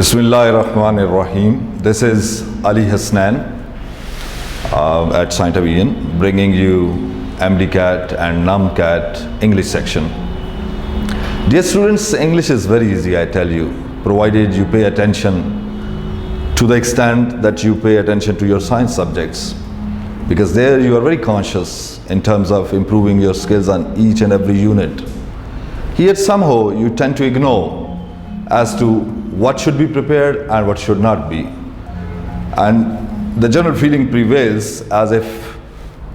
Bismillahirrahmanirrahim. This is Ali Hasnain at Taqvi bringing you MDCAT and NUGFP English section. Dear students, English is very easy, I tell you, provided you pay attention to the extent that you pay attention to your science subjects, because there you are very conscious in terms of improving your skills on each and every unit. Here somehow you tend to ignore as to what should be prepared and what should not be. And the general feeling prevails as if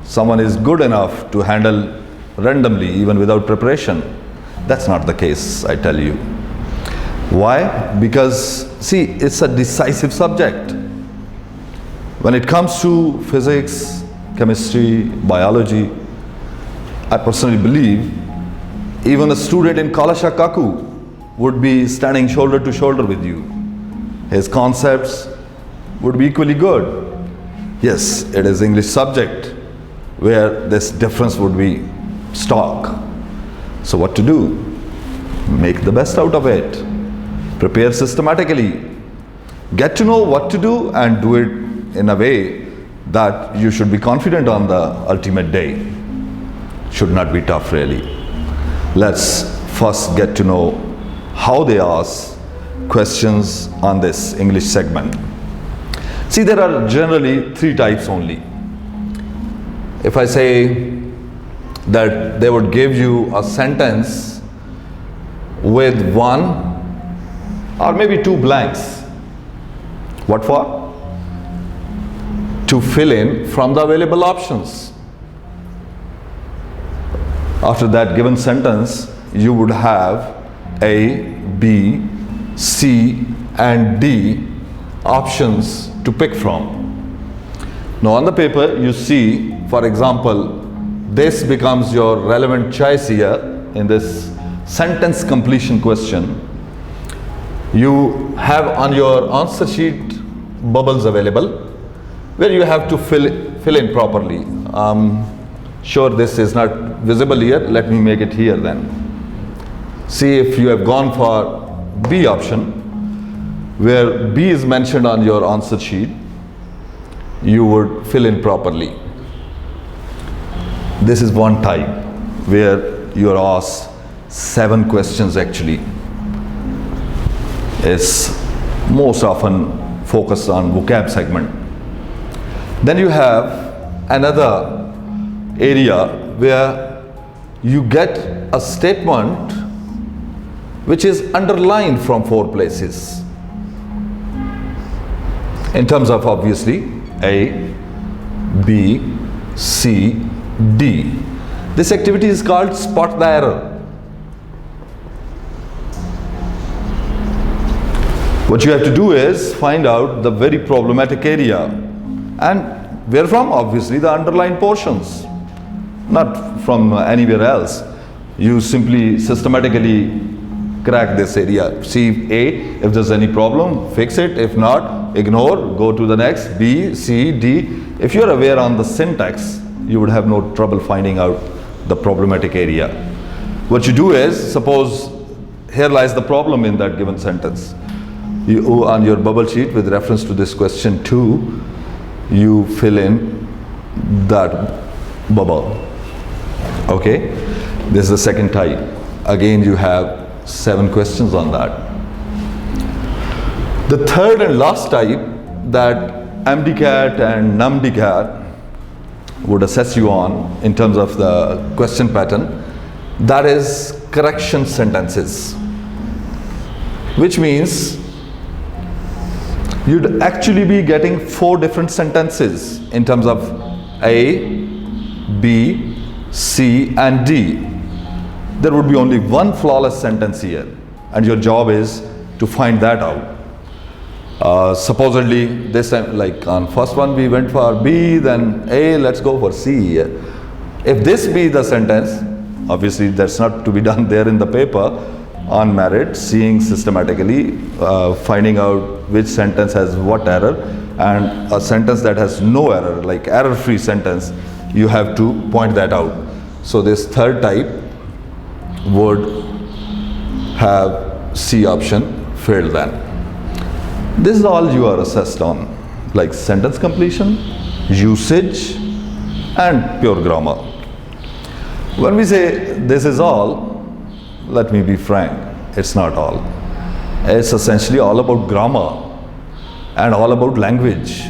someone is good enough to handle randomly even without preparation. That's not the case, I tell you. Why? Because see, it's a decisive subject. When it comes to physics, chemistry, biology, I personally believe even a student in Kalashakaku would be standing shoulder to shoulder with you. His concepts would be equally good. Yes, it is English subject where this difference would be stark. So what to do? Make the best out of it. Prepare systematically. Get to know what to do and do it in a way that you should be confident on the ultimate day. Should not be tough really. Let's first get to know how they ask questions on this English segment. See, there are generally three types only. If I say that they would give you a sentence with one or maybe two blanks, what for? To fill in from the available options. After that given sentence, you would have A, B, C and D options to pick from. Now on the paper you see, for example, this becomes your relevant choice here in this sentence completion question. You have on your answer sheet bubbles available where you have to fill in properly. Sure, this is not visible here. Let me make it here then. See, if you have gone for B option, where B is mentioned on your answer sheet, you would fill in properly. This is one type where you are asked 7 questions actually. It's most often focused on vocab segment. Then you have another area where you get a statement which is underlined from 4 places. In terms of obviously A, B, C, D. This activity is called spot the error. What you have to do is find out the very problematic area, and where from? Obviously the underlined portions, not from anywhere else. You simply systematically crack this area. See A, if there's any problem, fix it. If not, ignore, go to the next. B, C, D. If you're aware on the syntax, you would have no trouble finding out the problematic area. What you do is, suppose here lies the problem in that given sentence. You, on your bubble sheet with reference to this question 2, you fill in that bubble. Okay? This is the second type. Again, you have 7 questions on that. The third and last type that MDCAT and NUGFP would assess you on in terms of the question pattern, that is correction sentences, which means you'd actually be getting 4 different sentences in terms of A, B, C and D. There would be only one flawless sentence here, and your job is to find that out. Supposedly this time, like on first one we went for B, then A, let's go for C. If this be the sentence, obviously that's not to be done there in the paper. On merit, seeing systematically, finding out which sentence has what error, and a sentence that has no error, like error-free sentence, you have to point that out. So this third type would have C option filled then. This is all you are assessed on, like sentence completion, usage, and pure grammar. When we say this is all, let me be frank, it's not all. It's essentially all about grammar and all about language.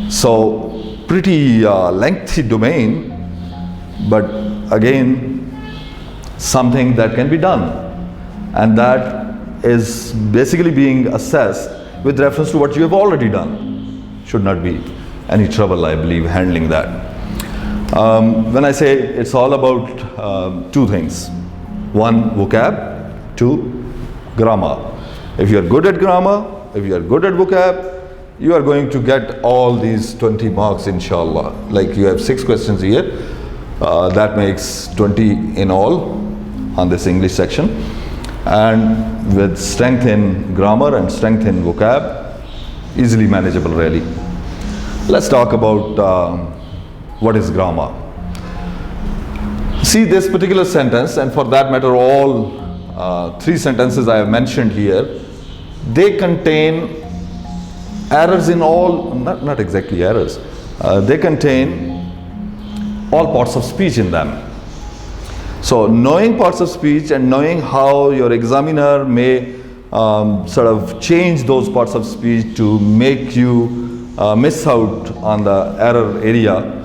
So pretty lengthy domain, but again, something that can be done, and that is basically being assessed with reference to what you have already done. Should not be any trouble, I believe, handling that. When I say it's all about two things: one, vocab; two, grammar. If you are good at grammar, if you are good at vocab, you are going to get all these 20 marks, inshallah. Like you have 6 questions here, that makes 20 in all on this English section. And with strength in grammar and strength in vocab, easily manageable really. Let's talk about what is grammar. See this particular sentence, and for that matter all 3 sentences I have mentioned here, they contain errors in all, not exactly errors, they contain all parts of speech in them. So knowing parts of speech and knowing how your examiner may sort of change those parts of speech to make you miss out on the error area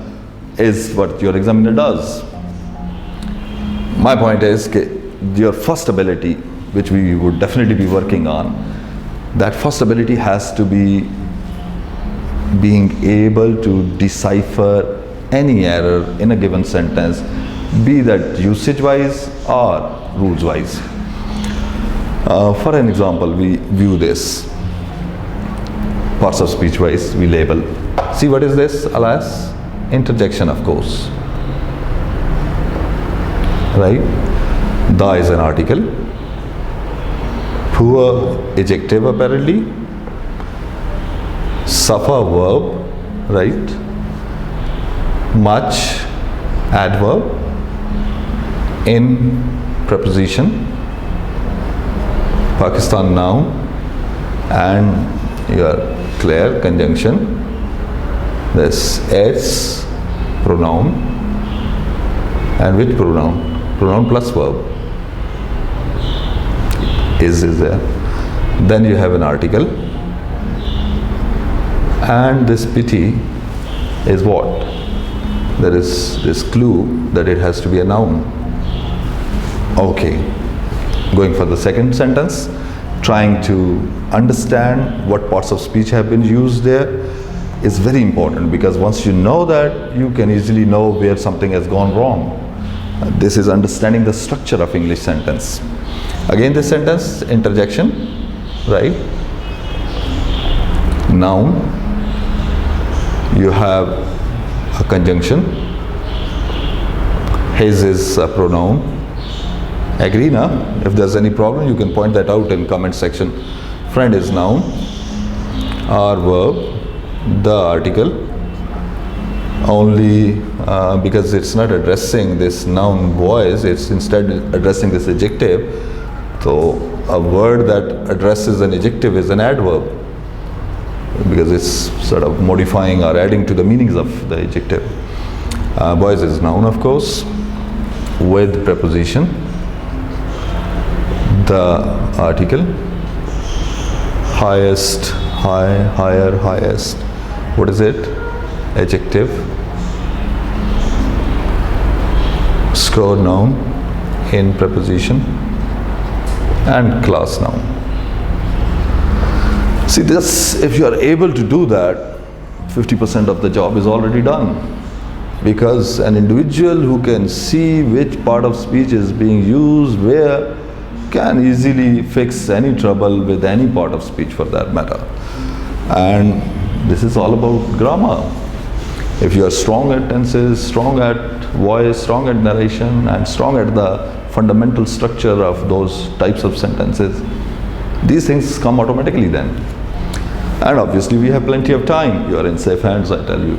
is what your examiner does. My point is your first ability, which we would definitely be working on, that first ability has to be being able to decipher any error in a given sentence, be that usage wise or rules wise. For an example, we view this parts of speech wise, we label. See what is this, alas? Interjection, of course, right? Da is an article, poor adjective apparently, suffer verb, right? Much adverb, in preposition, Pakistan noun, and your clear conjunction, this S pronoun, and which pronoun? Pronoun plus verb. Is there. Then you have an article, and this pity is what? There is this clue that it has to be a noun. Okay, going for the second sentence, trying to understand what parts of speech have been used there is very important, because once you know that, you can easily know where something has gone wrong. This is understanding the structure of English sentence. Again, this sentence, interjection, right? Noun, you have a conjunction, his is a pronoun. Agree now? If there's any problem, you can point that out in comment section. Friend is noun, our verb, the article, only because it's not addressing this noun voice, it's instead addressing this adjective. So a word that addresses an adjective is an adverb, because it's sort of modifying or adding to the meanings of the adjective. Boys is noun, of course, with preposition, the article, highest, high, higher, highest. What is it? Adjective. Score noun, in preposition, and class noun. See this, if you are able to do that, 50% of the job is already done, because an individual who can see which part of speech is being used where can easily fix any trouble with any part of speech for that matter. And this is all about grammar. If you are strong at tenses, strong at voice, strong at narration, and strong at the fundamental structure of those types of sentences, these things come automatically then. And obviously we have plenty of time. You are in safe hands, I tell you.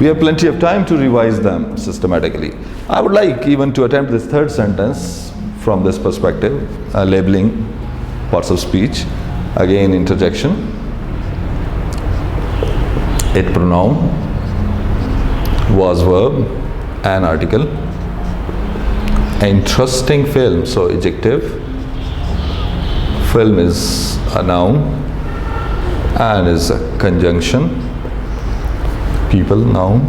We have plenty of time to revise them systematically. I would like even to attempt this third sentence from this perspective, labeling parts of speech. Again, interjection. It pronoun, was verb, an article. Interesting film, so adjective. Film is a noun and is a conjunction. People, noun,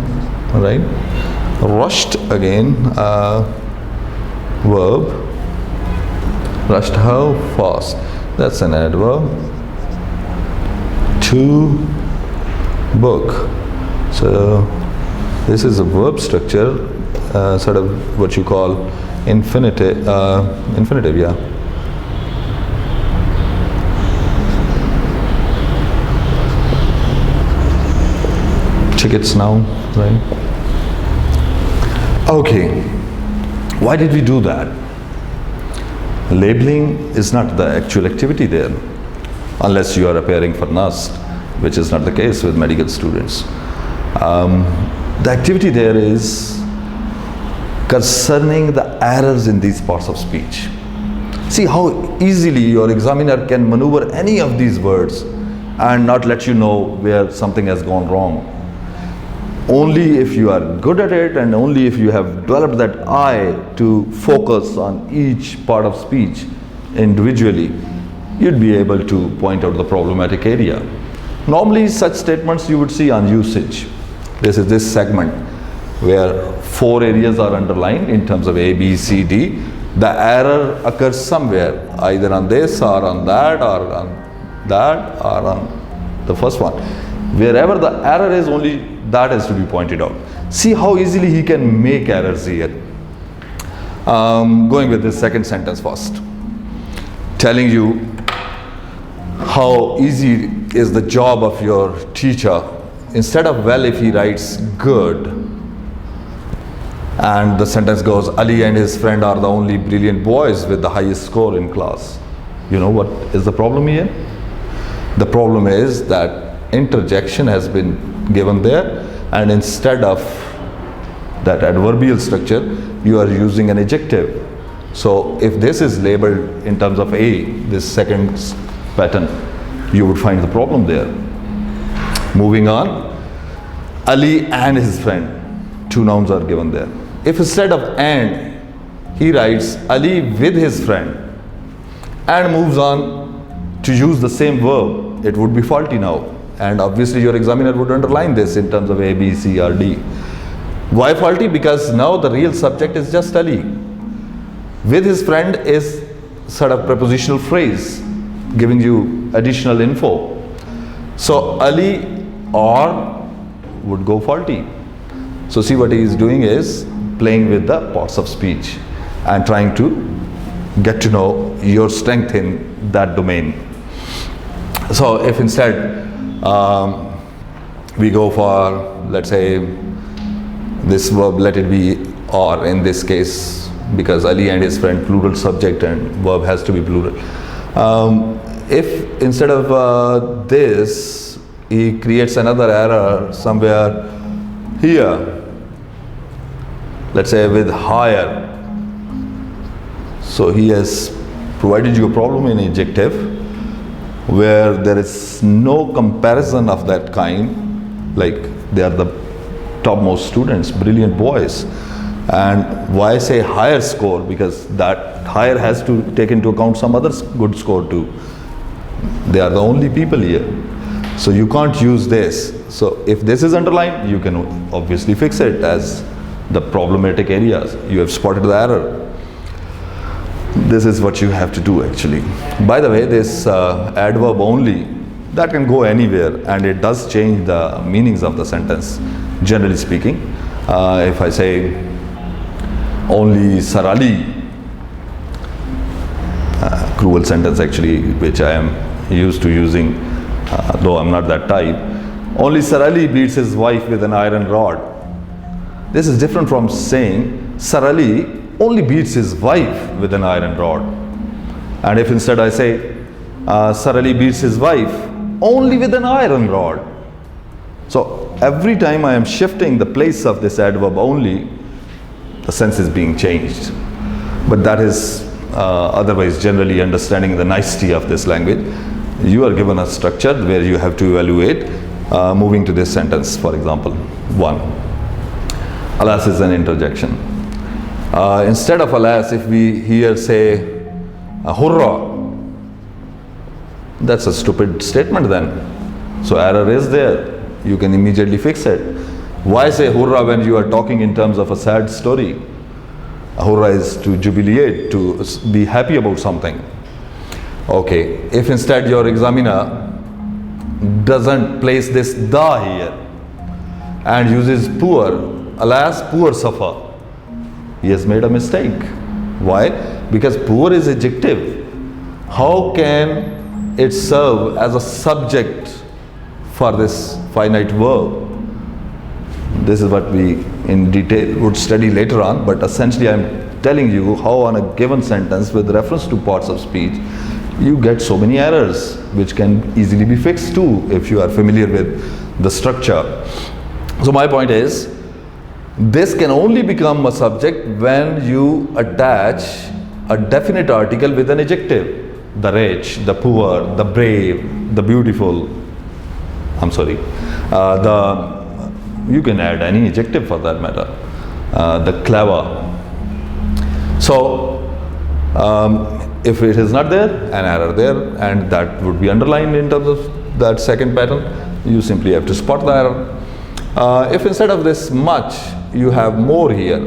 right? Rushed, again, verb. Rushed how fast, that's an adverb. To book, so this is a verb structure, sort of what you call infinitive, yeah. Tickets, noun, right? Okay, why did we do that? Labeling is not the actual activity there, unless you are appearing for NUST, which is not the case with medical students. The activity there is concerning the errors in these parts of speech. See how easily your examiner can maneuver any of these words and not let you know where something has gone wrong. Only if you are good at it, and only if you have developed that eye to focus on each part of speech individually, you'd be able to point out the problematic area. Normally such statements you would see on usage. This is this segment where 4 areas are underlined in terms of A, B, C, D. The error occurs somewhere, either on this or on that or on that or on the first one. Wherever the error is, only that has to be pointed out. See how easily he can make errors here. Going with this second sentence first, telling you how easy is the job of your teacher. Instead of well, if he writes good, and the sentence goes, Ali and his friend are the only brilliant boys with the highest score in class. You know what is the problem here? The problem is that interjection has been given there, and instead of that adverbial structure, you are using an adjective. So if this is labeled in terms of A, this second pattern, you would find the problem there. Moving on, Ali and his friend, 2 nouns are given there. If instead of and, he writes Ali with his friend and moves on to use the same verb, it would be faulty now. And obviously your examiner would underline this in terms of A, B, C or D. Why faulty? Because now the real subject is just Ali. With his friend is sort of prepositional phrase giving you additional info. So Ali or would go faulty. So see what he is doing is playing with the parts of speech and trying to get to know your strength in that domain. So if instead we go for, let's say, this verb, let it be or in this case, because Ali and his friend, plural subject and verb has to be plural. If instead of this, he creates another error somewhere here, let's say with higher, so he has provided you a problem in adjective where there is no comparison of that kind, like they are the topmost students, brilliant boys. And why say higher score? Because that higher has to take into account some other good score too. They are the only people here. So you can't use this. So if this is underlined, you can obviously fix it as the problematic areas. You have spotted the error. This is what you have to do actually. By the way, this adverb only, that can go anywhere and it does change the meanings of the sentence, generally speaking. If I say only Sir Ali, cruel sentence actually, which I am used to using, though I'm not that type. Only Sir Ali beats his wife with an iron rod. This is different from saying Sir Ali only beats his wife with an iron rod. And if instead I say Sir Ali beats his wife only with an iron rod. So every time I am shifting the place of this adverb only, the sense is being changed. But that is otherwise generally understanding the nicety of this language. You are given a structure where you have to evaluate Moving to this sentence, for example, 1. Alas is an interjection. Instead of alas, if we here say hurrah, that's a stupid statement then. So error is there. You can immediately fix it. Why say hurrah when you are talking in terms of a sad story? Hurrah is to jubilate, to be happy about something. Okay, if instead your examiner doesn't place this da here and uses poor, alas, poor suffer, he has made a mistake. Why? Because poor is adjective. How can it serve as a subject for this finite verb? This is what we in detail would study later on, but essentially I'm telling you how on a given sentence with reference to parts of speech you get so many errors which can easily be fixed too if you are familiar with the structure. So my point is, this can only become a subject when you attach a definite article with an adjective. The rich, the poor, the brave, the beautiful. You can add any adjective for that matter. The clever. So if it is not there, an error there, and that would be underlined in terms of that second pattern, you simply have to spot the error. If instead of this much, you have more here,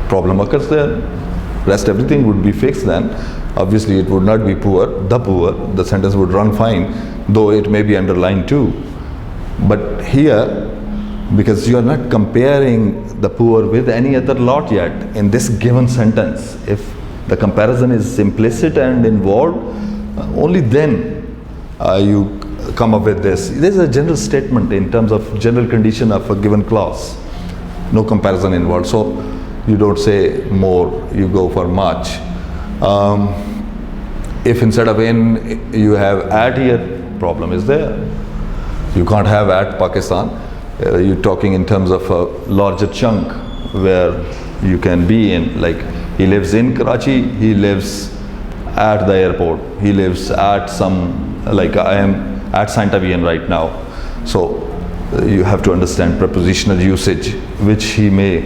problem occurs there. Rest everything would be fixed then. Obviously it would not be poor, the sentence would run fine, though it may be underlined too. But here, because you are not comparing the poor with any other lot yet in this given sentence, if the comparison is implicit and involved, only then you come up with this. This is a general statement in terms of general condition of a given clause. No comparison involved. So you don't say more, you go for much. If instead of in you have at here, problem is there. You can't have at Pakistan. You're talking in terms of a larger chunk where you can be in, like he lives in Karachi, he lives at the airport, he lives at some, like I am at Saint-Avian right now. So you have to understand prepositional usage which he may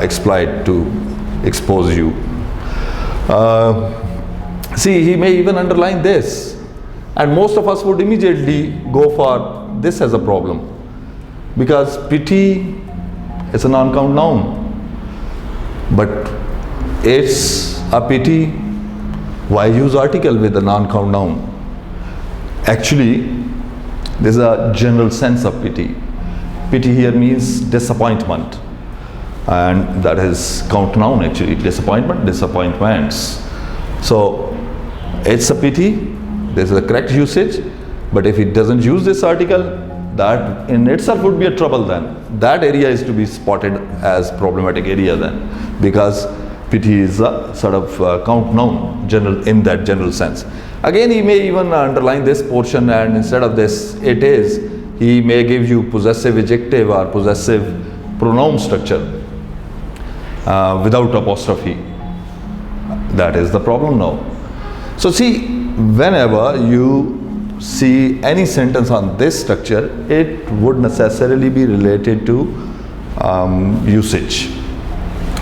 exploit to expose you. See, he may even underline this, and most of us would immediately go for this as a problem, because pity is a non-count noun, but it's a pity. Why use article with a non-count noun? Actually, there's a general sense of pity. Pity here means disappointment, and that is count noun actually. Disappointment, disappointments. So it's a pity. This is the correct usage, but if it doesn't use this article, that in itself would be a trouble then. That area is to be spotted as problematic area then, because pity is a sort of count noun, general, in that general sense. Again, he may even underline this portion, and instead of this it is, he may give you possessive adjective or possessive pronoun structure without apostrophe. That is the problem now. So see, whenever you see any sentence on this structure, it would necessarily be related to usage,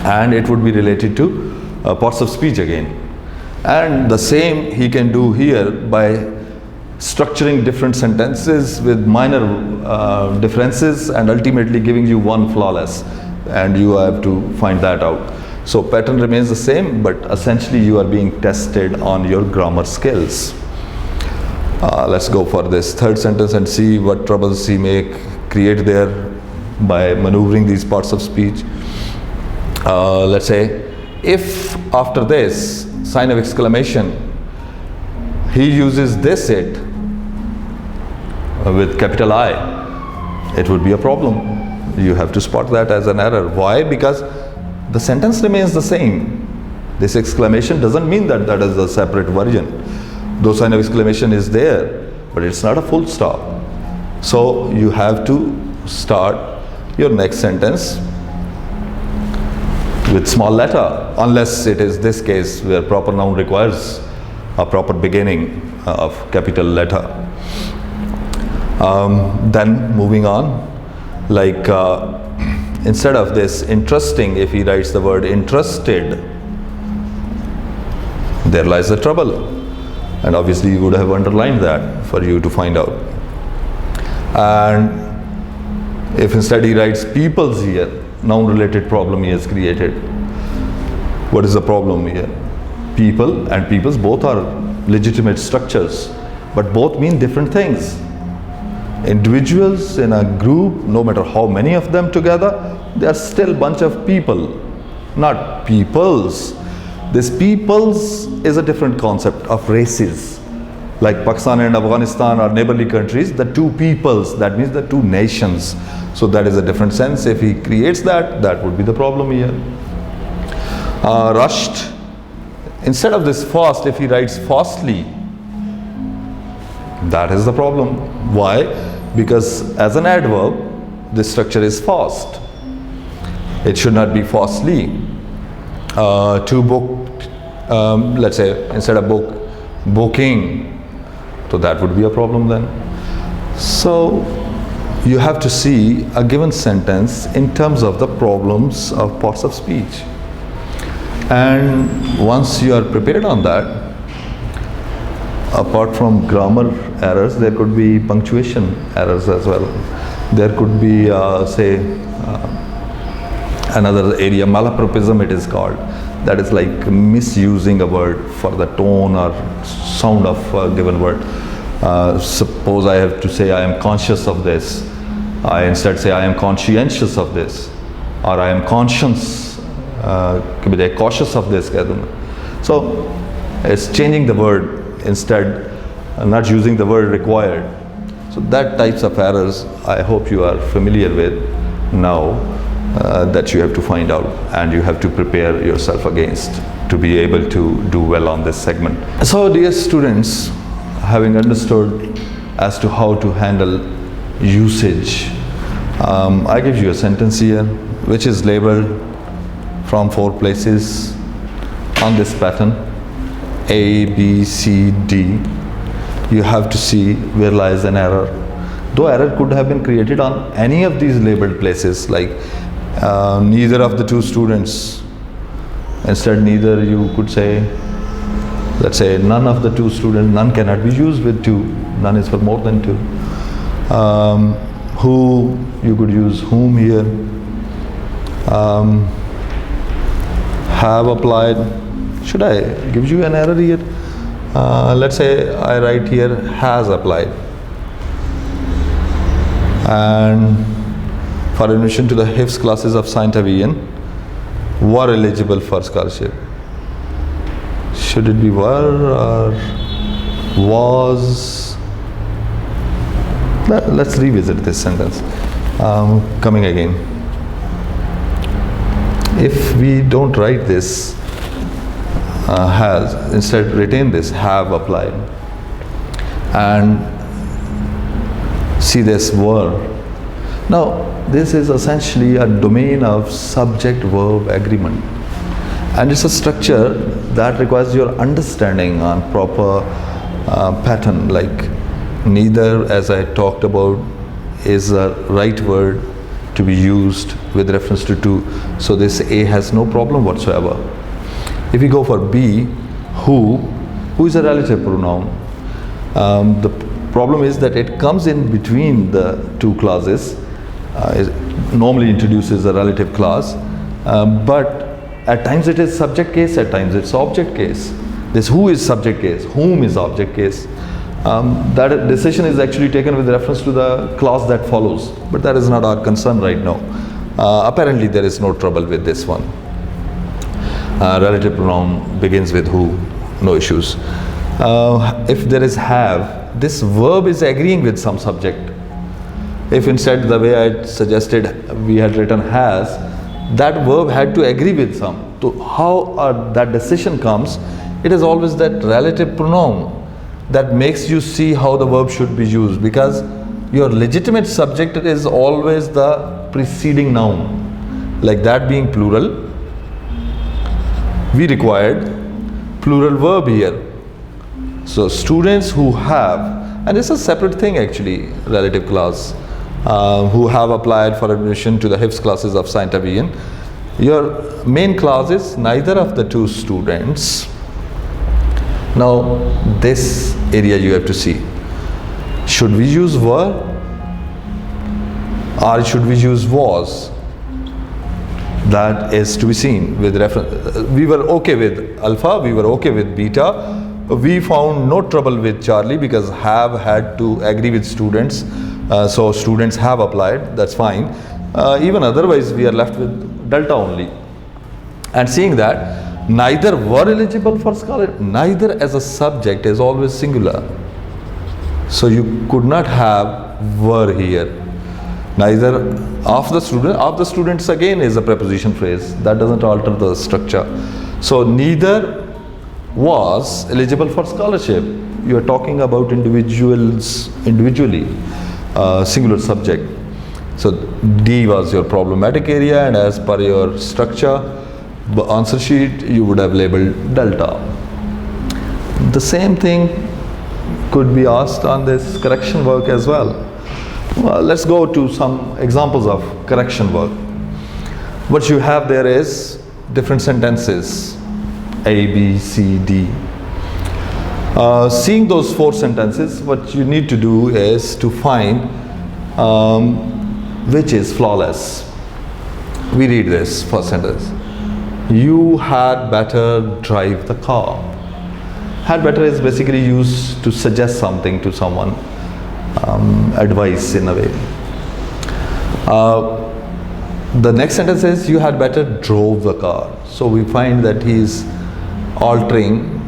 and it would be related to parts of speech again. And the same he can do here by structuring different sentences with minor differences and ultimately giving you one flawless, and you have to find that out. So pattern remains the same, but essentially you are being tested on your grammar skills. Let's go for this third sentence and see what troubles he may create there by maneuvering these parts of speech. Let's say, if after this sign of exclamation he uses this it with capital I, it would be a problem. You have to spot that as an error. Why? Because the sentence remains the same. This exclamation doesn't mean that that is a separate version. Though sign of exclamation is there, but it's not a full stop. So you have to start your next sentence with small letter, unless it is this case where proper noun requires a proper beginning of capital letter. Then moving on, like instead of this interesting, if he writes the word interested, there lies the trouble. And obviously you would have underlined that for you to find out. And if instead he writes peoples here, noun related problem he has created. What is the problem here? People and peoples both are legitimate structures, but both mean different things. Individuals in a group, no matter how many of them together, they are still bunch of people, not peoples. This peoples is a different concept of races. Like Pakistan and Afghanistan are neighborly countries, the two peoples, that means the two nations. So that is a different sense. If he creates that, that would be the problem here. Rushed, instead of this fast, if he writes fastly, that is the problem. Why? Because as an adverb, this structure is fast. It should not be fastly. To book, let's say instead of booking, so that would be a problem then. So you have to see a given sentence in terms of the problems of parts of speech. And once you are prepared on that, apart from grammar errors, there could be punctuation errors as well. There could be, say, another area, malapropism it is called. That is like misusing a word for the tone or sound of a given word. Suppose I have to say I am conscious of this. I instead say I am conscientious of this. Or I am cautious of this. So it's changing the word instead, not using the word required. So that types of errors I hope you are familiar with now. That you have to find out and you have to prepare yourself against to be able to do well on this segment. So dear students, having understood as to how to handle usage, I give you a sentence here which is labeled from 4 places on this pattern, A, B, C, D. You have to see where lies an error. Though error could have been created on any of these labeled places, like neither of the two students. Instead, neither, you could say, let's say none of the two students, none cannot be used with two. None is for more than two. Who, you could use whom here. Have applied. Should I give you an error here? Let's say I write here has applied. And for admission to the HIFS classes of Saint Avian were eligible for scholarship. Should it be were or was? Let's revisit this sentence. Coming again. If we don't write this has, instead retain this have applied and see this were. Now this is essentially a domain of subject-verb agreement, and it's a structure that requires your understanding on proper pattern. Like neither, as I talked about, is a right word to be used with reference to two, so this A has no problem whatsoever. If we go for B, who is a relative pronoun. The problem is that it comes in between the two clauses. It normally introduces a relative clause, but at times it is subject case, at times it's object case. This who is subject case, whom is object case. That decision is actually taken with reference to the clause that follows, but that is not our concern right now. Apparently there is no trouble with this one. Relative pronoun begins with who, no issues. If there is have, this verb is agreeing with some subject. If instead the way I suggested we had written has, that verb had to agree with some. So how that decision comes, it is always that relative pronoun that makes you see how the verb should be used, because your legitimate subject is always the preceding noun. Like that being plural, we required plural verb here. So students who have, and it's a separate thing actually, relative class, who have applied for admission to the HIFS classes of Saint Avian. Your main class is neither of the two students. Now this area you have to see. Should we use were or should we use was? That is to be seen with reference. We were okay with alpha, we were okay with beta. We found no trouble with Charlie because have had to agree with students. So students have applied, that's fine. Even otherwise we are left with delta only. And seeing that neither were eligible for scholarship, neither as a subject is always singular. So you could not have were here. Neither of the students again is a preposition phrase. That doesn't alter the structure. So neither was eligible for scholarship. You are talking about individually, singular subject. So D was your problematic area, and as per your structure, the answer sheet, you would have labeled delta. The same thing could be asked on this correction work as well. Well, let's go to some examples of correction work. What you have there is different sentences, A, B, C, D. Seeing those 4 sentences, what you need to do is to find which is flawless. We read this first sentence. You had better drive the car. Had better is basically used to suggest something to someone. Advice in a way. The next sentence is you had better drove the car. So we find that he is altering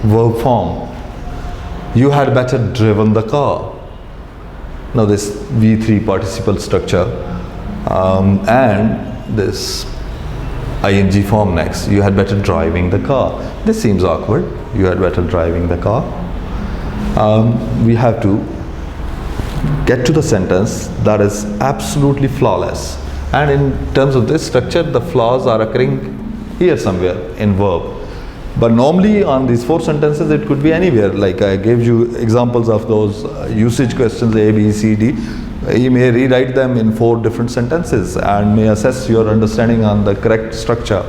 verb form. You had better driven the car. Now this V3 participle structure and this ing form next. You had better driving the car. This seems awkward. You had better driving the car. We have to get to the sentence that is absolutely flawless, and in terms of this structure the flaws are occurring here somewhere in verb, but normally on these 4 sentences it could be anywhere. Like I gave you examples of those usage questions A, B, C, D. You may rewrite them in 4 different sentences and may assess your understanding on the correct structure.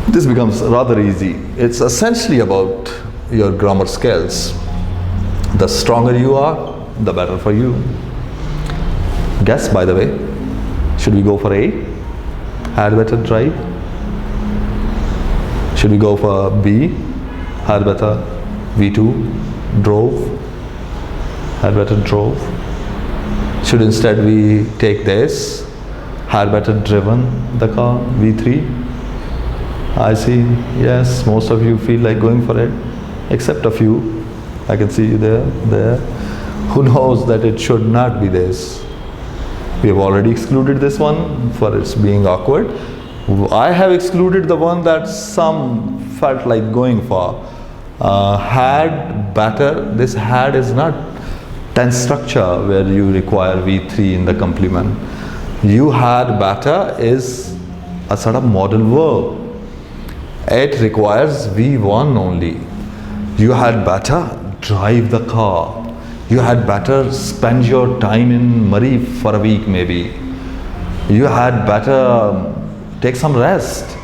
This becomes rather easy. It's essentially about your grammar skills. The stronger you are, the better for you. Guess, by the way, should we go for A? Had better drive? Should we go for B? Had better V2? Drove? Had better drove? Should instead we take this? Had better driven the car? V3? I see, yes, most of you feel like going for it, except a few. I can see you there. Who knows that it should not be this? We have already excluded this one for its being awkward. I have excluded the one that some felt like going for. Had better, this had is not tense structure where you require V3 in the complement. You had better is a sort of modal verb. It requires V1 only. You had better drive the car. You had better spend your time in Murray for a week maybe. You had better take some rest.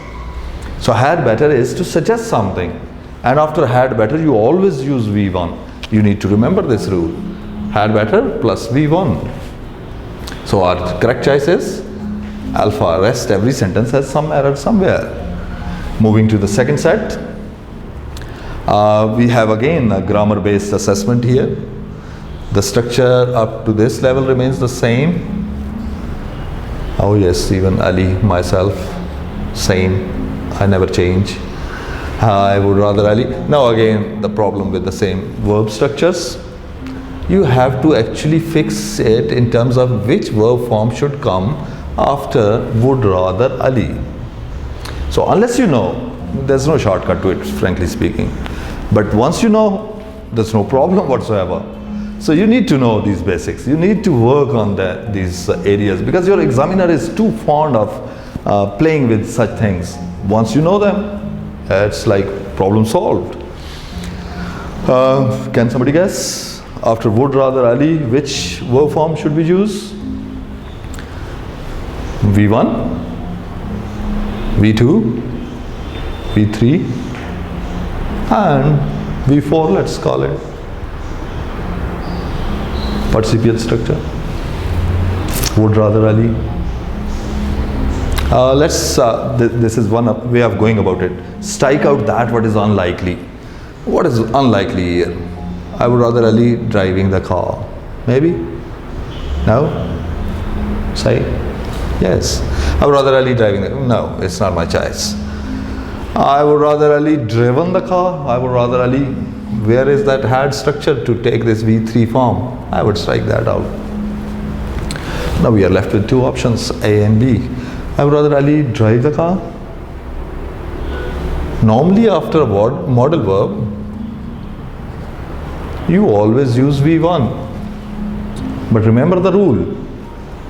So had better is to suggest something, and after had better you always use V1. You need to remember this rule. Had better plus V1. So our correct choice is alpha. Rest, every sentence has some error somewhere. Moving to the second set. We have again a grammar based assessment here. The structure up to this level remains the same. Oh yes, even Ali, myself, same. I never change. I would rather Ali. Now again, the problem with the same verb structures. You have to actually fix it in terms of which verb form should come after would rather Ali. So unless you know, there's no shortcut to it, frankly speaking. But once you know, there's no problem whatsoever. So you need to know these basics. You need to work on these areas, because your examiner is too fond of playing with such things. Once you know them, it's like problem solved. Can somebody guess? After would rather Ali, which verb form should we use? V1, V2, V3 and V4, let's call it. Participial structure. Would rather Ali. This is one way of going about it. Strike out that what is unlikely. What is unlikely here? I would rather Ali driving the car. Maybe? No? Say? Yes. I would rather Ali driving the car. No, it's not my choice. I would rather Ali driven the car. I would rather Ali. Where is that had structure to take this V3 form? I would strike that out. Now we are left with two options, A and B. I would rather Ali drive the car. Normally after a modal verb, you always use V1. But remember the rule.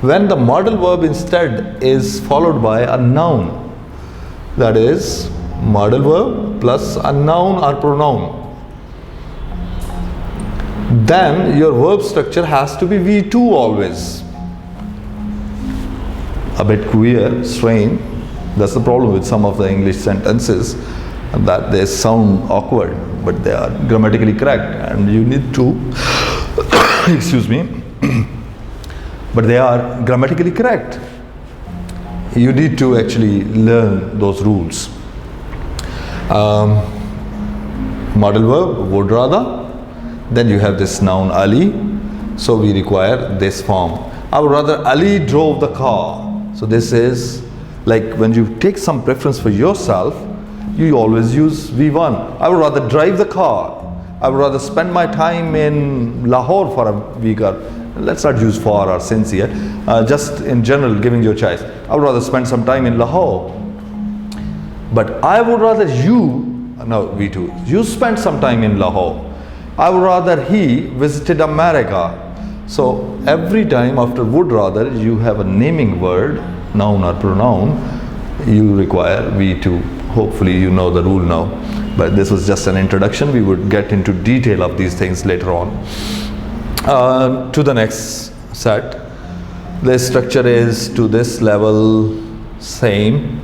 When the modal verb instead is followed by a noun, that is modal verb plus a noun or pronoun, then your verb structure has to be V2 always. A bit queer, strange. That's the problem with some of the English sentences, that they sound awkward, but they are grammatically correct and you need to, excuse me, but they are grammatically correct. You need to actually learn those rules. Modal verb, would rather, then you have this noun Ali, so we require this form. I would rather Ali drove the car. So this is like when you take some preference for yourself, you always use V1. I would rather drive the car. I would rather spend my time in Lahore for a week. Or let's not use for or since here. Just in general, giving your choice. I would rather spend some time in Lahore. But I would rather no V2, you spent some time in Lahore. I would rather he visited America. So every time after would rather you have a naming word, noun or pronoun, you require V2. Hopefully you know the rule now, but this was just an introduction. We would get into detail of these things later on. To the next set. The structure is to this level same.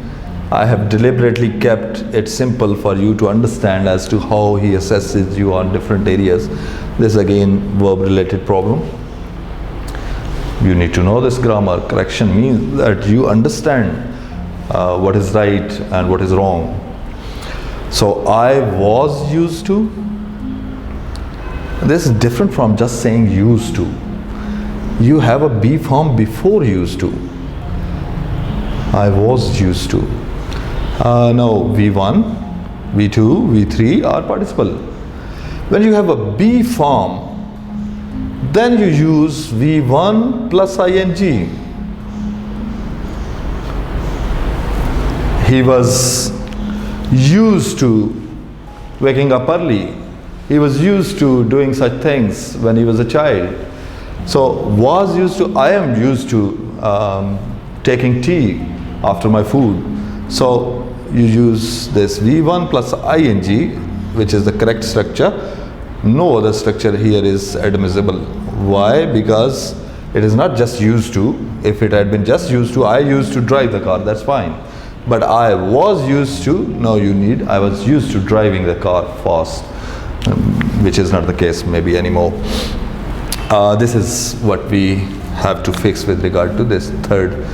I have deliberately kept it simple for you to understand as to how he assesses you on different areas. This again verb related problem. You need to know this grammar. Correction means that you understand what is right and what is wrong. So I was used to. This is different from just saying used to. You have a be form before used to. I was used to. Now V1, V2, V3 are participle. When you have a be form, then you use V1 plus ing. He was used to waking up early. He was used to doing such things when he was a child. So was used to, I am used to taking tea after my food. So you use this V1 plus ing, which is the correct structure. No other structure here is admissible. Why? Because it is not just used to. If it had been just used to, I used to drive the car, that's fine. But I was used to, no, you need, I was used to driving the car fast, which is not the case maybe anymore. This is what we have to fix with regard to this third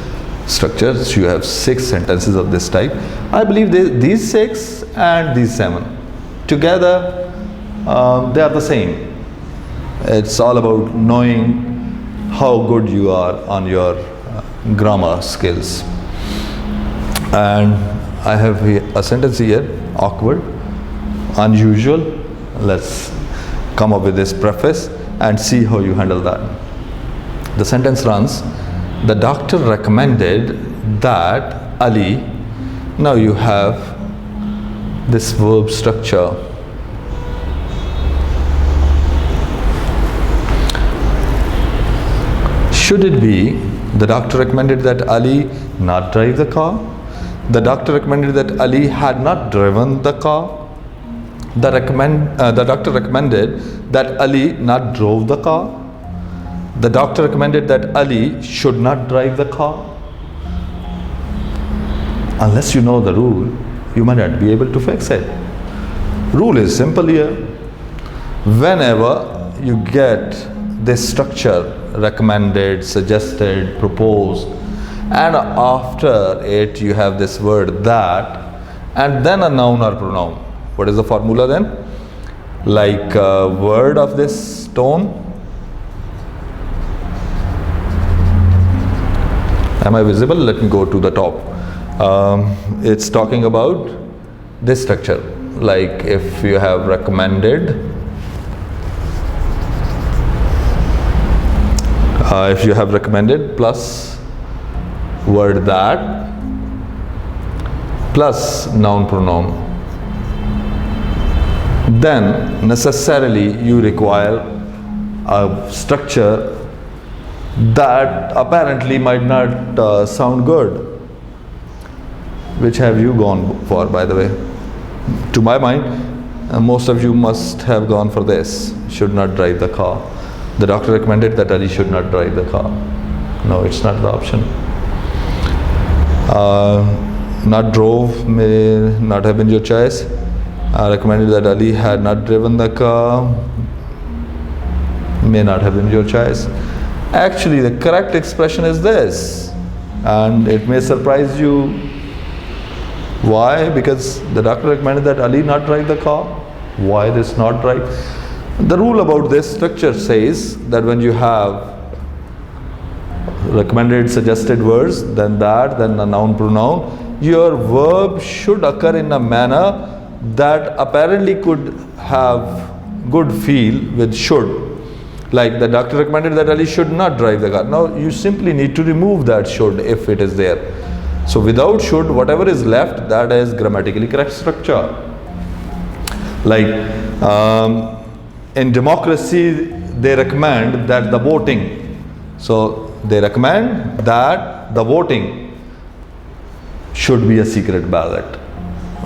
structure. So you have 6 sentences of this type. I believe these 6 and these 7 together, they are the same. It's all about knowing how good you are on your grammar skills. And I have a sentence here, awkward, unusual. Let's come up with this preface and see how you handle that. The sentence runs, the doctor recommended that Ali, now you have this verb structure. Should it be, the doctor recommended that Ali not drive the car? The doctor recommended that Ali had not driven the car? The doctor recommended that Ali not drove the car. The doctor recommended that Ali should not drive the car. Unless you know the rule, you might not be able to fix it. Rule is simple here. Whenever you get this structure, recommended, suggested, proposed, and after it you have this word that, and then a noun or pronoun. What is the formula then? Like a word of this tone. Am I visible? Let me go to the top. It's talking about this structure. Like if you have recommended, plus word that plus noun pronoun, then necessarily you require a structure that apparently might not sound good. Which have you gone for, by the way? To my mind, most of you must have gone for this: should not drive the car. The doctor recommended that Ali should not drive the car. No, it's not the option. Not drove may not have been your choice. Recommended that Ali had not driven the car may not have been your choice. Actually, the correct expression is this, and it may surprise you. Why? Because the doctor recommended that Ali not drive the car. Why this not right? The rule about this structure says that when you have recommended, suggested words, then that, then a noun pronoun, your verb should occur in a manner that apparently could have good feel with should. Like the doctor recommended that Ali should not drive the car. Now you simply need to remove that should if it is there. So without should, whatever is left, that is grammatically correct structure. Like in democracy, they recommend that the voting. So they recommend that the voting should be a secret ballot.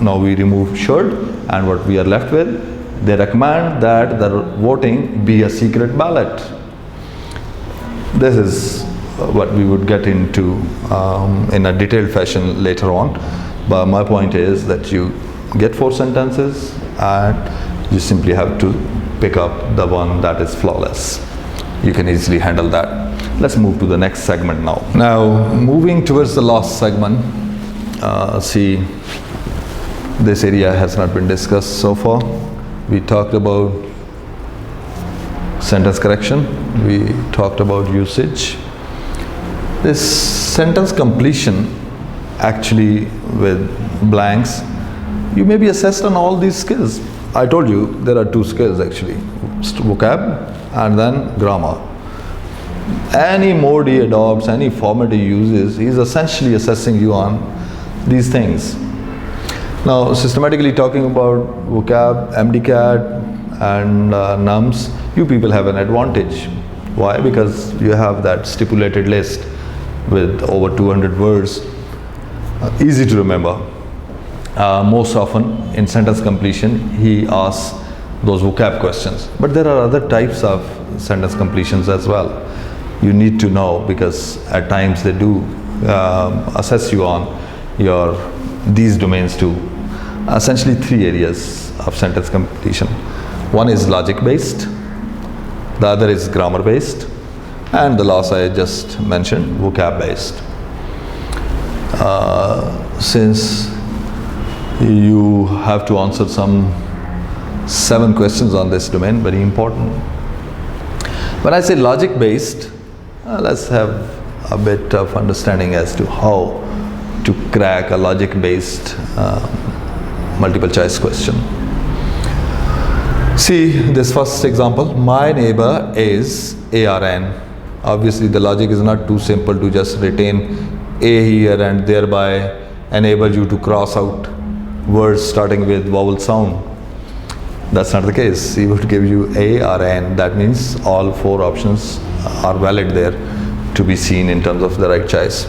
Now we remove should, and what we are left with, they recommend that the voting be a secret ballot. This is what we would get into in a detailed fashion later on. But my point is that you get 4 sentences and you simply have to pick up the one that is flawless. You can easily handle that. Let's move to the next segment now. Now, moving towards the last segment, see, this area has not been discussed so far. We talked about sentence correction. We talked about usage. This sentence completion, actually with blanks, you may be assessed on all these skills. I told you there are 2 skills actually, vocab and then grammar. Any mode he adopts, any format he uses, he is essentially assessing you on these things. Now, systematically talking about vocab, MDCAT and NUMs, you people have an advantage. Why? Because you have that stipulated list with over 200 words, easy to remember. Most often in sentence completion, he asks those vocab questions. But there are other types of sentence completions as well. You need to know, because at times they do assess you on these domains too. Essentially 3 areas of sentence completion. One is logic based, the other is grammar based, and the last I just mentioned, vocab based. Since you have to answer some 7 questions on this domain, very important. When I say logic based, let's have a bit of understanding as to how to crack a logic based multiple choice question. See this first example, my neighbor is ARN. Obviously the logic is not too simple to just retain A here and thereby enable you to cross out words starting with vowel sound. That's not the case. He would give you A or N. That means all 4 options are valid there to be seen in terms of the right choice.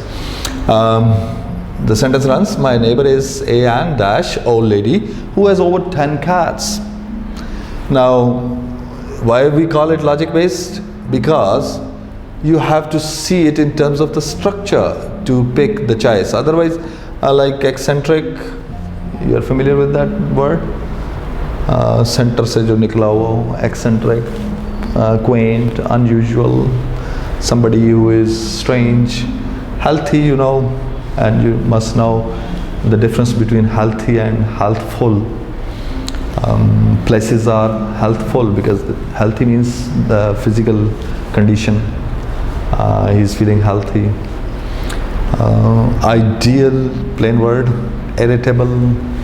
The sentence runs, my neighbor is a and dash old lady who has over 10 cats. Now, why we call it logic based? Because you have to see it in terms of the structure to pick the choice. Otherwise, like eccentric, you are familiar with that word? Center se jo nikla ho, eccentric, quaint, unusual, somebody who is strange, healthy, you know, and you must know the difference between healthy and healthful. Places are healthful because healthy means the physical condition. He's feeling healthy. Ideal, plain word. Irritable,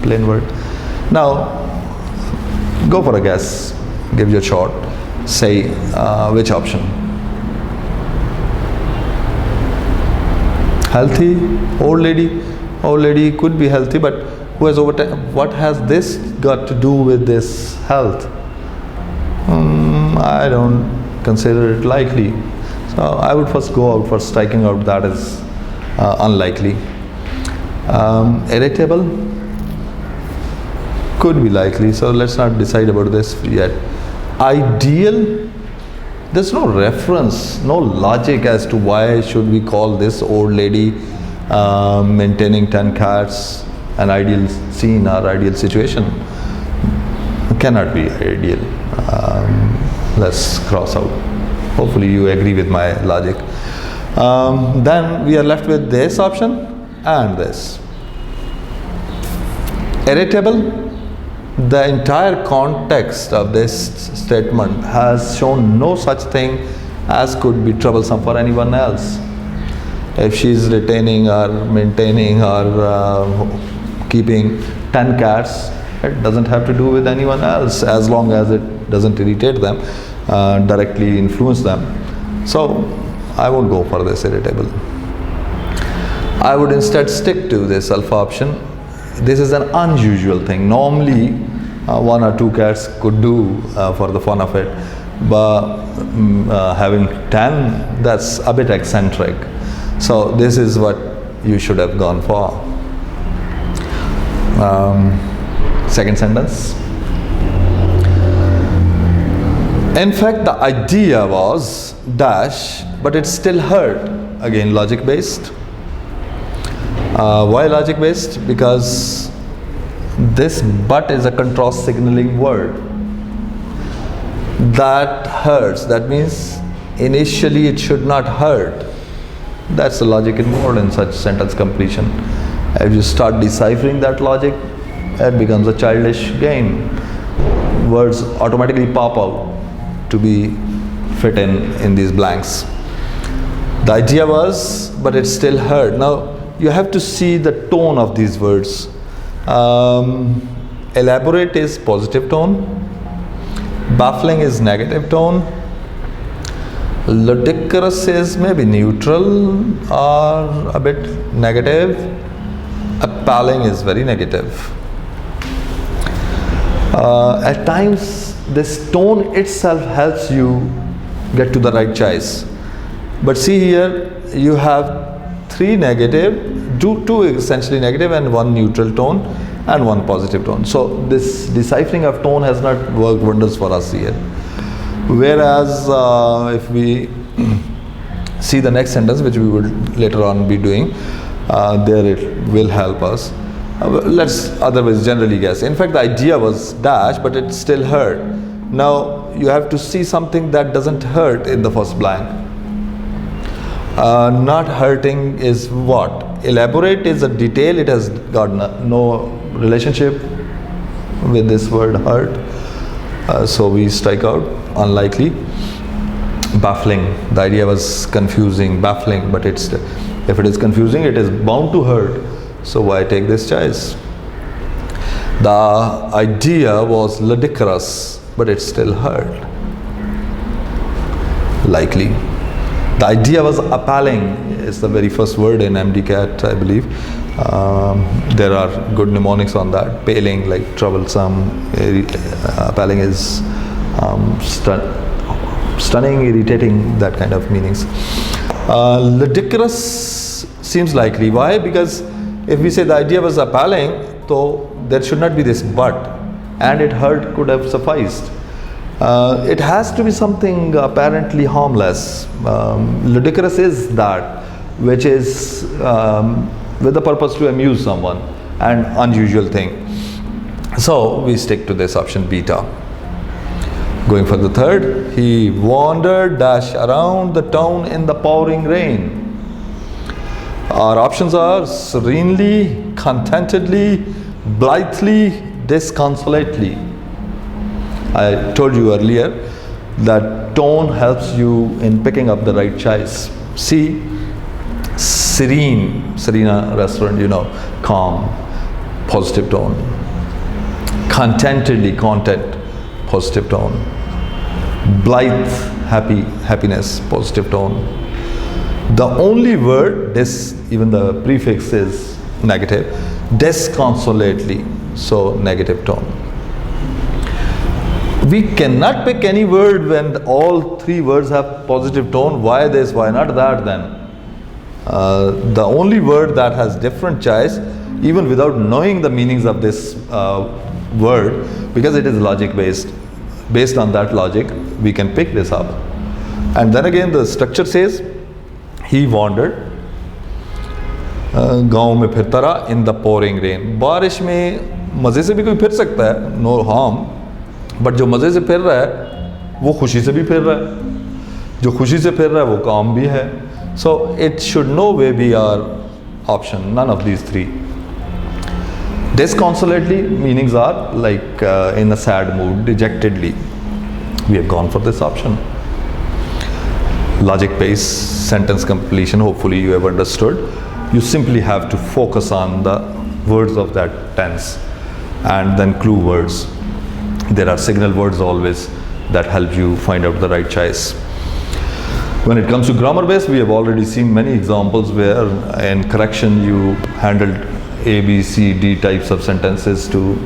plain word. Now, go for a guess. Give you a shot. Say which option? Healthy, old lady. Old lady could be healthy, but who has over time? What has this got to do with this health? I don't consider it likely. So I would first go out for striking out that is unlikely. Irritable could be likely, so let's not decide about this yet. Ideal, there's no reference, no logic as to why should we call this old lady maintaining 10 cats an ideal scene or ideal situation. It cannot be ideal. Let's cross out. Hopefully you agree with my logic. Then we are left with this option and this. Irritable. The entire context of this statement has shown no such thing as could be troublesome for anyone else. If she is retaining or maintaining or keeping 10 cats, it doesn't have to do with anyone else as long as it doesn't irritate them, directly influence them. So I won't go for this irritable. I would instead stick to this alpha option. This is an unusual thing. Normally, 1 or 2 cats could do for the fun of it, but having 10, that's a bit eccentric. So this is what you should have gone for. Second sentence. In fact, the idea was dash, but it still hurt. Again, logic based. Why logic based? Because this but is a contrast signaling word. That hurts. That means initially it should not hurt. That's the logic involved in such sentence completion. If you start deciphering that logic, it becomes a childish game. Words automatically pop out to be fit in these blanks. The idea was, but it still hurt. Now, you have to see the tone of these words. Elaborate is positive tone. Baffling is negative tone. Ludicrous is maybe neutral or a bit negative. Appalling is very negative. At times, this tone itself helps you get to the right choice. But see here, you have 3 negative, two essentially negative and 1 neutral tone and 1 positive tone. So this deciphering of tone has not worked wonders for us here. Whereas if we see the next sentence, which we will later on be doing, there it will help us. Let's otherwise generally guess. In fact, the idea was dash, but it still hurt. Now you have to see something that doesn't hurt in the first blank. Not hurting is what? Elaborate is a detail. It has got no relationship with this word hurt. So we strike out unlikely. Baffling. The idea was confusing, baffling, but if it is confusing, it is bound to hurt. So why take this choice? The idea was ludicrous, but it still hurt. Likely. The idea was appalling. It's the very first word in MDCAT, I believe. There are good mnemonics on that. Paling, like troublesome. Appalling is stunning, irritating, that kind of meanings. Ludicrous seems likely. Why? Because if we say the idea was appalling, so there should not be this but, and it hurt could have sufficed. It has to be something apparently harmless. Ludicrous is that which is with the purpose to amuse someone, an unusual thing. So we stick to this option beta. Going for the third, he wandered dash around the town in the pouring rain. Our options are serenely, contentedly, blithely, disconsolately. I told you earlier that tone helps you in picking up the right choice. See, Serena restaurant, you know, calm, positive tone. Contentedly, content, positive tone. Blithe, happiness, positive tone. The only word, even the prefix is negative, disconsolately, so negative tone. We cannot pick any word when all three words have positive tone. Why this, why not that then? The only word that has different choice, even without knowing the meanings of this word, because it is logic based on that logic, we can pick this up. And then again the structure says, he wandered, गाँव में फिरता रहा in the pouring rain. बारिश में मज़े से भी कोई फिर सकता है, no harm, बट जो मज़े से फिर रहा है वो खुशी से भी फिर रहा है, जो खुशी से फिर रहा है वो काम भी है. So it should no way be our option, none of these three. Disconsolately meanings are like in a sad mood, dejectedly. We have gone for this option. Logic based sentence completion, hopefully you have understood. You simply have to focus on the words of that tense and then clue words. There are signal words always that help you find out the right choice. When it comes to grammar based, we have already seen many examples where in correction you handled A, B, C, D types of sentences to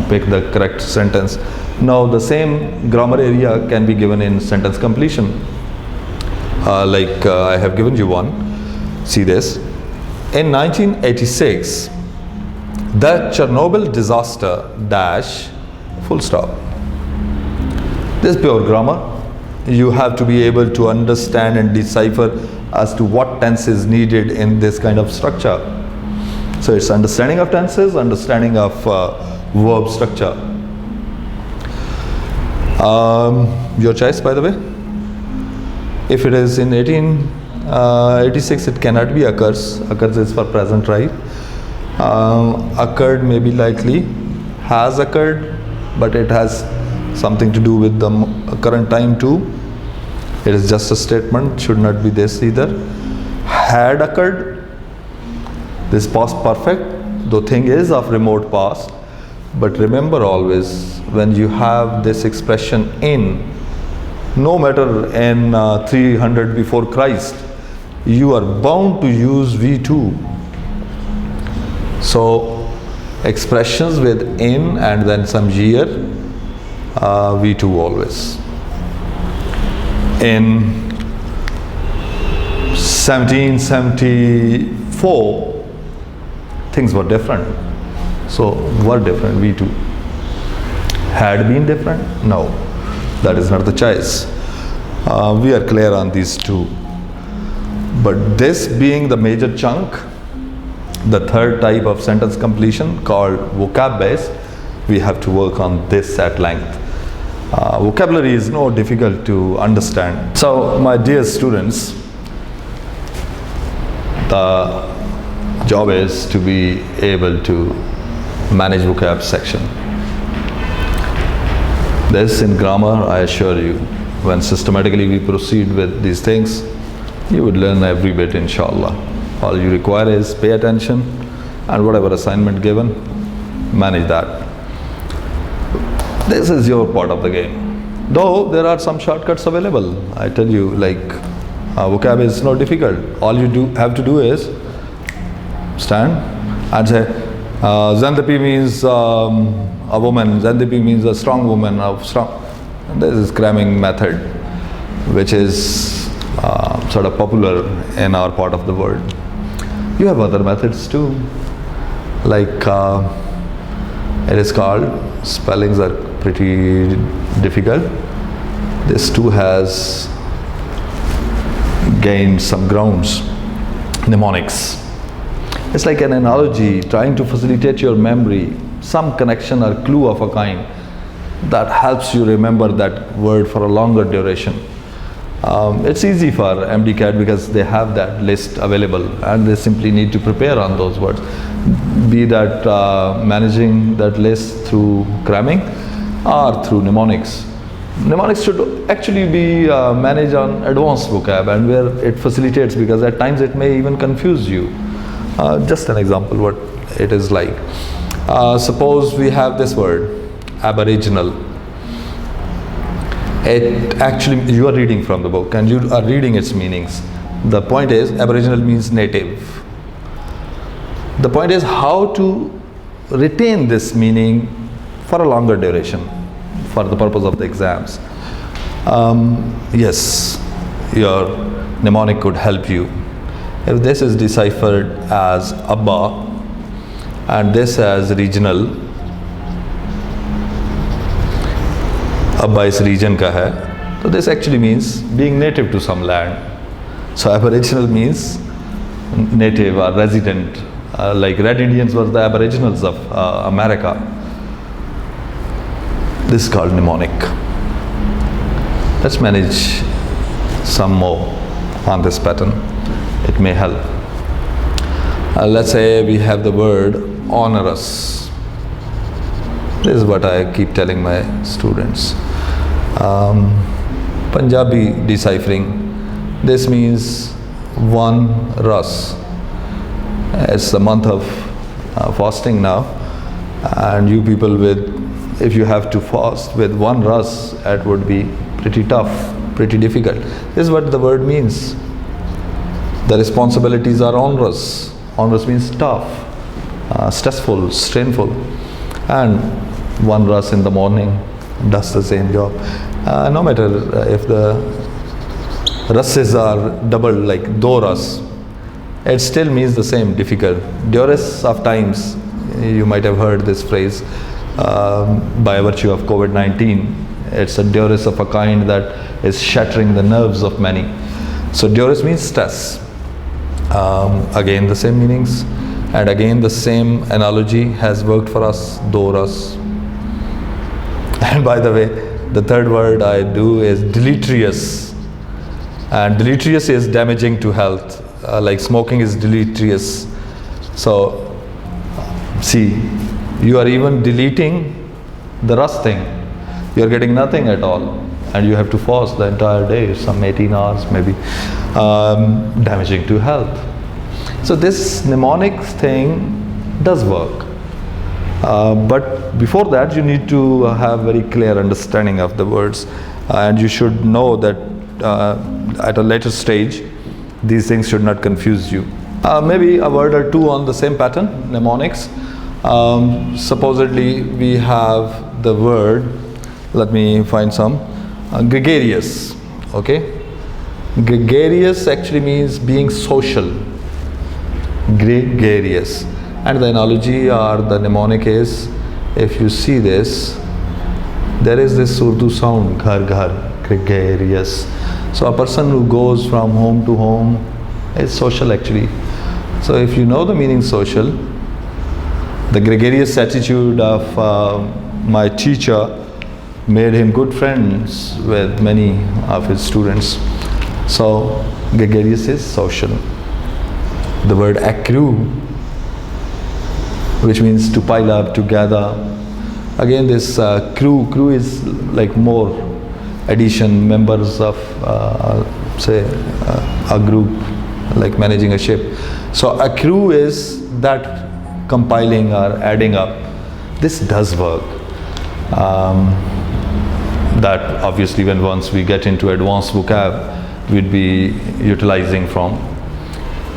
pick the correct sentence. Now the same grammar area can be given in sentence completion. I have given you one. See this. In 1986, the Chernobyl disaster dash full stop. This is pure grammar. You have to be able to understand and decipher as to what tense is needed in this kind of structure. So it's understanding of tenses, understanding of verb structure. Your choice, by the way. If it is in 1886, it cannot be occurs. Occurs is for present, right? Occurred may be likely, has occurred, but it has something to do with the current time too. It is just a statement, should not be this either. Had occurred, this past perfect, the thing is of remote past, but remember always when you have this expression in, no matter in 300 before Christ, you are bound to use V2. So expressions with in and then some year, V2 always. In 1774, things were different. So were different, V2. Had been different? No, that is not the choice. We are clear on these two. But this being the major chunk, the third type of sentence completion called vocab based, we have to work on this at length. Vocabulary is no difficult to understand. So my dear students, the job is to be able to manage vocab section. This in grammar, I assure you, when systematically we proceed with these things, you would learn every bit, inshallah. All you require is pay attention and whatever assignment given, manage that. This is your part of the game. Though there are some shortcuts available. I tell you, like vocab is not difficult. All you have to do is stand and say, Zandapi means a woman, Zandapi means a strong woman, This is cramming method, which is sort of popular in our part of the world. You have other methods too. like it is called, spellings are pretty difficult. This too has gained some grounds. Mnemonics. It's like an analogy trying to facilitate your memory, some connection or clue of a kind that helps you remember that word for a longer duration. It's easy for MDCAT because they have that list available and they simply need to prepare on those words. Be that managing that list through cramming or through mnemonics. Mnemonics should actually be managed on advanced vocab, and where it facilitates, because at times it may even confuse you. Just an example what it is like. Suppose we have this word, Aboriginal. It actually, you are reading from the book and you are reading its meanings. The point is, Aboriginal means native. The point is how to retain this meaning for a longer duration, for the purpose of the exams. Yes, your mnemonic could help you. If this is deciphered as Abba and this as regional, Abba is region ka hai, so this actually means being native to some land. So Aboriginal means native or resident, like Red Indians were the Aboriginals of America. This is called mnemonic. Let's manage some more on this pattern. It may help. Let's say we have the word onerous. This is what I keep telling my students. Punjabi deciphering. This means one Ras. It's the month of fasting now, and you people if you have to fast with one Ras, it would be pretty tough, pretty difficult. This is what the word means. The responsibilities are onerous. Onerous means tough, stressful, strainful. And one Ras in the morning does the same job. No matter if the Rases are doubled, like do Ras, it still means the same, difficult. Duress of times, you might have heard this phrase, by virtue of COVID-19. It's a duress of a kind that is shattering the nerves of many. So duress means stress. Again the same meanings, and again the same analogy has worked for us, Doras. And by the way, the third word I do is deleterious, and deleterious is damaging to health, like smoking is deleterious. So see, you are even deleting the rust thing. You are getting nothing at all, and you have to fast the entire day, some 18 hours maybe, damaging to health. So this mnemonic thing does work, but before that you need to have very clear understanding of the words, and you should know that at a later stage these things should not confuse you. Maybe a word or two on the same pattern, mnemonics. Supposedly we have the word, let me find some, gregarious. Okay, gregarious actually means being social, gregarious. And the analogy or the mnemonic is, if you see this, there is this Urdu sound, ghar ghar, gregarious. So a person who goes from home to home is social actually. So if you know the meaning social, the gregarious attitude of my teacher made him good friends with many of his students. So gregarious is social. The word accrue, which means to pile up, to gather. Again this crew is like more addition, members of say a group, like managing a ship. So accrue is that compiling or adding up. This does work. That obviously when once we get into advanced vocab, we'd be utilizing from.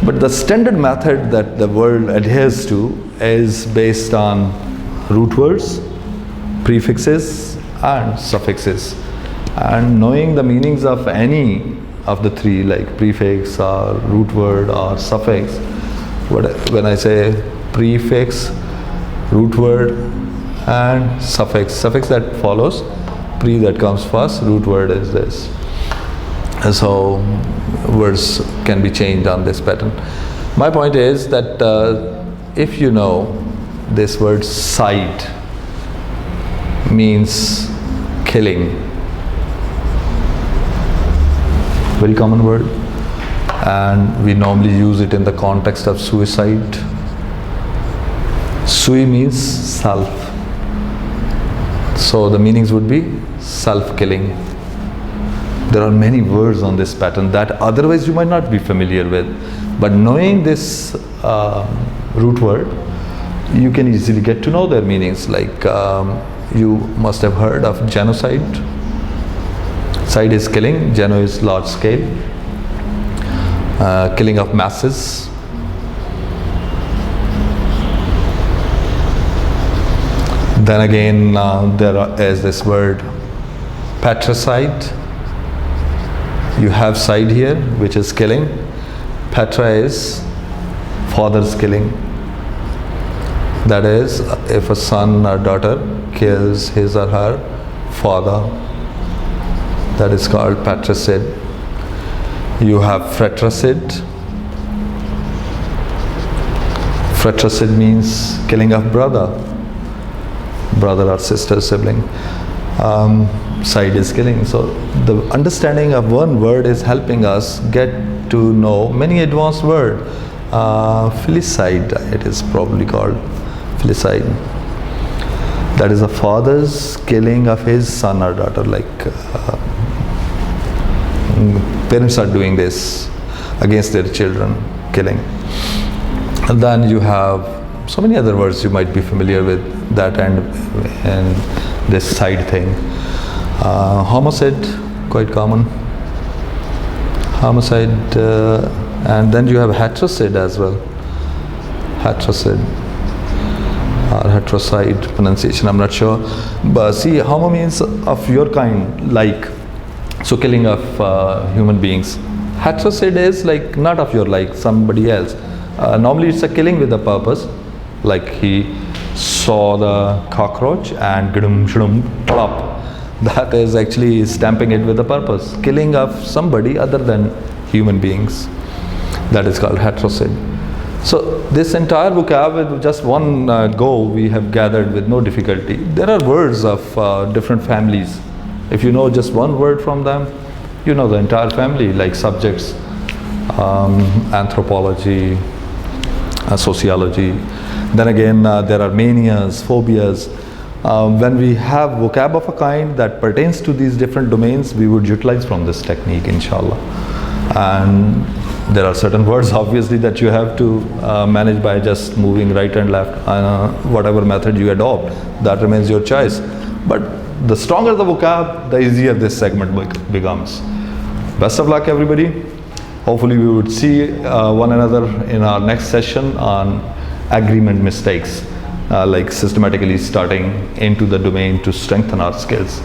But the standard method that the world adheres to is based on root words, prefixes and suffixes. And knowing the meanings of any of the three, like prefix or root word or suffix, when I say prefix, root word, and suffix. Suffix that follows, pre that comes first, root word is this. So words can be changed on this pattern. My point is that if you know this word side means killing, very common word, and we normally use it in the context of suicide. Sui means self, so the meanings would be self-killing. There are many words on this pattern that otherwise you might not be familiar with, but knowing this root word, you can easily get to know their meanings. Like you must have heard of genocide. Side is killing, geno is large scale, killing of masses. Then again, there is this word patricide. You have side here, which is killing. Patra is father's killing. That is, if a son or daughter kills his or her father, that is called patricide. You have fratricide. Fratricide means killing of brother or sister, sibling. Side is killing. So the understanding of one word is helping us get to know many advanced words. Filicide, it is probably called filicide. That is a father's killing of his son or daughter. Like parents are doing this against their children, killing. And then you have so many other words you might be familiar with that and this side thing. Homicide, quite common. Homicide, and then you have heterocide as well. Heterocide or heterocide pronunciation, I'm not sure. But see, homo means of your kind, like. So killing of human beings. Heterocide is like not of your like, somebody else. Normally it's a killing with a purpose. Like he saw the cockroach and gidum shudum plop. That is actually stamping it with a purpose. Killing of somebody other than human beings. That is called heterocide. So this entire vocab with just one go we have gathered with no difficulty. There are words of different families. If you know just one word from them, you know the entire family, like subjects, anthropology, sociology. Then again, there are manias, phobias. When we have vocab of a kind that pertains to these different domains, we would utilize from this technique, inshallah. And there are certain words, obviously, that you have to manage by just moving right and left, whatever method you adopt, that remains your choice. But the stronger the vocab, the easier this segment becomes. Best of luck, everybody. Hopefully we would see one another in our next session on agreement mistakes, like systematically starting into the domain to strengthen our skills.